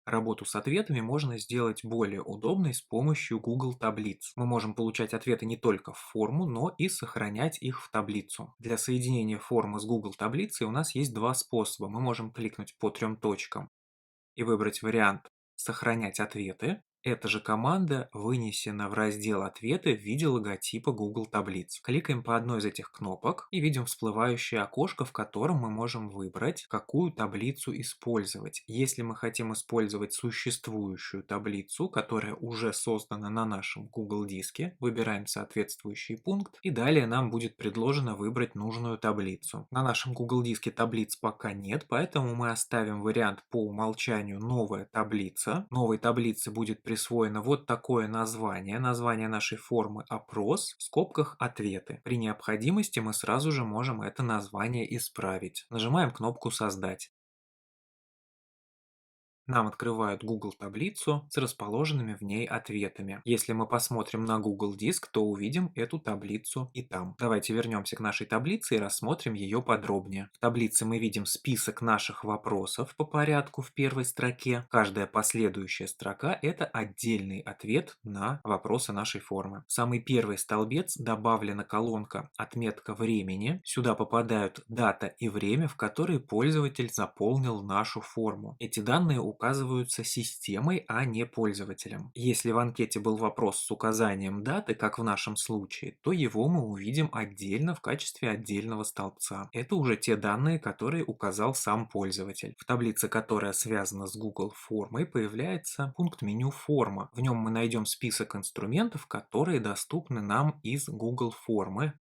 Работу с ответами можно сделать более удобной с помощью Google таблиц. Мы можем получать ответы не только в форму, но и сохранять их в таблицу. Для соединения формы с Google таблицей у нас есть два способа. Мы можем кликнуть по трем точкам и выбрать вариант «Сохранять ответы». Эта же команда вынесена в раздел «Ответы» в виде логотипа Google таблиц. Кликаем по одной из этих кнопок и видим всплывающее окошко, в котором мы можем выбрать, какую таблицу использовать. Если мы хотим использовать существующую таблицу, которая уже создана на нашем Google диске, выбираем соответствующий пункт, и далее нам будет предложено выбрать нужную таблицу. На нашем Google диске таблиц пока нет, поэтому мы оставим вариант по умолчанию «Новая таблица». Новой таблице будет присвоено вот такое название. Название нашей формы «Опрос», в скобках «Ответы». При необходимости мы сразу же можем это название исправить. Нажимаем кнопку «Создать». Нам открывают Google таблицу с расположенными в ней ответами. Если мы посмотрим на Google Диск, то увидим эту таблицу и там. Давайте вернемся к нашей таблице и рассмотрим ее подробнее. В таблице мы видим список наших вопросов по порядку в первой строке. Каждая последующая строка – это отдельный ответ на вопросы нашей формы. В самый первый столбец добавлена колонка «Отметка времени». Сюда попадают дата и время, в которые пользователь заполнил нашу форму. Эти данные указываются системой, а не пользователем. Если в анкете был вопрос с указанием даты, как в нашем случае, то его мы увидим отдельно в качестве отдельного столбца. Это уже те данные, которые указал сам пользователь. В таблице, которая связана с Google формой, появляется пункт меню «Форма». В нем мы найдем список инструментов, которые доступны нам из Google формы.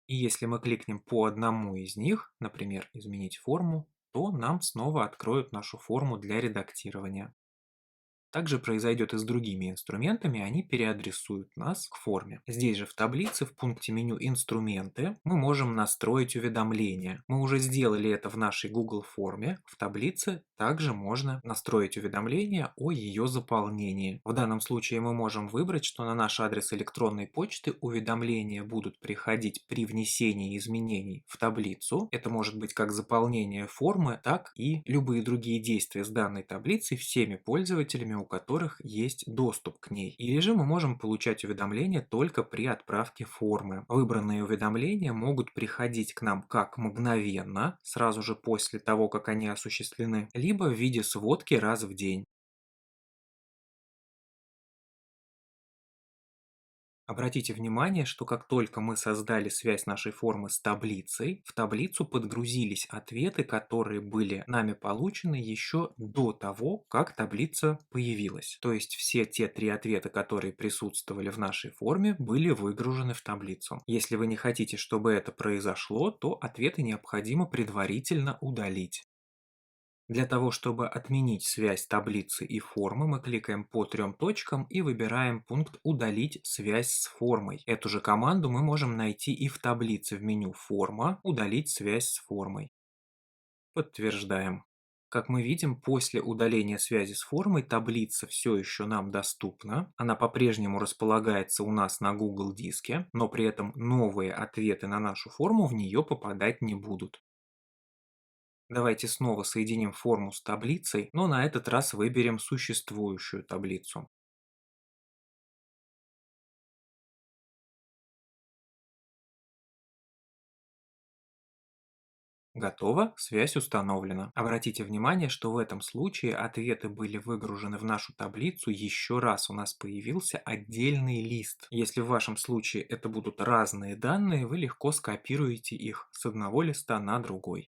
И если мы кликнем по одному из них, например, «Изменить форму», то нам снова откроют нашу форму для редактирования. Также произойдет и с другими инструментами, они переадресуют нас к форме. Здесь же в таблице в пункте меню «Инструменты» мы можем настроить уведомления. Мы уже сделали это в нашей Google форме. В таблице также можно настроить уведомления о ее заполнении. В данном случае мы можем выбрать, что на наш адрес электронной почты уведомления будут приходить при внесении изменений в таблицу. Это может быть как заполнение формы, так и любые другие действия с данной таблицей всеми пользователями, у которых есть доступ к ней. Или же мы можем получать уведомления только при отправке формы. Выбранные уведомления могут приходить к нам как мгновенно, сразу же после того, как они осуществлены, либо в виде сводки раз в день. Обратите внимание, что как только мы создали связь нашей формы с таблицей, в таблицу подгрузились ответы, которые были нами получены еще до того, как таблица появилась. То есть все те три ответа, которые присутствовали в нашей форме, были выгружены в таблицу. Если вы не хотите, чтобы это произошло, то ответы необходимо предварительно удалить. Для того, чтобы отменить связь таблицы и формы, мы кликаем по трем точкам и выбираем пункт «Удалить связь с формой». Эту же команду мы можем найти и в таблице в меню «Форма», «Удалить связь с формой». Подтверждаем. Как мы видим, после удаления связи с формой таблица все еще нам доступна. Она по-прежнему располагается у нас на Google диске, но при этом новые ответы на нашу форму в нее попадать не будут. Давайте снова соединим форму с таблицей, но на этот раз выберем существующую таблицу. Готово, связь установлена. Обратите внимание, что в этом случае ответы были выгружены в нашу таблицу еще раз. У нас появился отдельный лист. Если в вашем случае это будут разные данные, вы легко скопируете их с одного листа на другой.